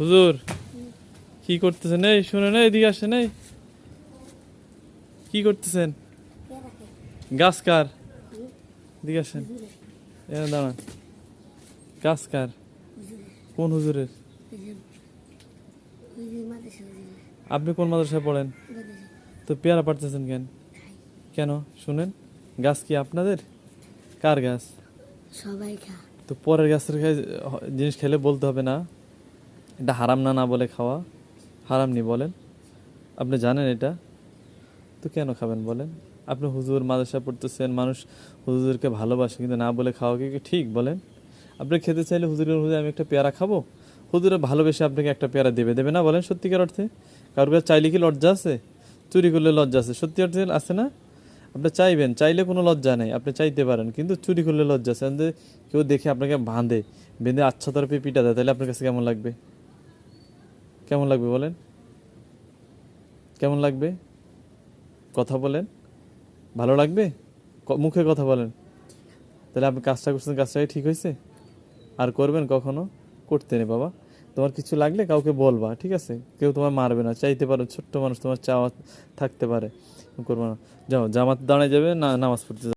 হুজুর কি করতেছেন? এই শুনেন, এদিকে আসেন। এই কি করতেছেন? গাছ কার? এদিকে আসেন, এখানে দাঁড়ান। গাছ কার? কোন হুজুরের? আপনি কোন মাদ্রাসায় পড়েন? তো পেয়ারা পারতেছেন কেন? কেন শুনেন, গাছ কি আপনাদের? কার গাছ? সবাই খা তো পরের গাছের জিনিস খেলে বলতে হবে না এটা হারাম, না না বলে খাওয়া হারাম নি বলেন? আপনি জানেন এটা, তো কেন খাবেন বলেন? আপনি হুজুর মাদ্রাসা পড়তেছেন, মানুষ হুজুরকে ভালোবাসে, কিন্তু না বলে খাওয়া কি ঠিক বলেন? আপনি খেতে চাইলে হুজুরের হুজুর আমি একটা পেয়ারা খাবো, হুজুরে ভালোবেসে আপনাকে একটা পেয়ারা দেবে দেবে না বলেন? সত্যিকার অর্থে কারোর কাছে চাইলে কি লজ্জা আছে? চুরি করলে লজ্জা আছে? সত্যি অর্থে আছে না? আপনি চাইবেন, চাইলে কোনো লজ্জা নেই, আপনি চাইতে পারেন, কিন্তু চুরি করলে লজ্জা আছে। যে কেউ দেখে আপনাকে বেঁধে আচ্ছা তরফে পিটা দেয়, তাহলে আপনার কাছে কেমন লাগবে? কেমন লাগবে বলেন? কেমন লাগবে? কথা বলেন, ভালো লাগবে? মুখে কথা বলেন। তাহলে আপনি কাজটা করছেন, কাজটাই ঠিক হয়েছে? আর করবেন কখনো? করতে নেই বাবা। তোমার কিছু লাগলে কাউকে বলবা, ঠিক আছে? কেউ তোমার মারবে না, চাইতে পারো, ছোট্ট মানুষ, তোমার চাওয়া থাকতে পারে, করবো না। যাও, জামাত দাঁড়ায় যাবে না, নামাজ পড়তে যাবে।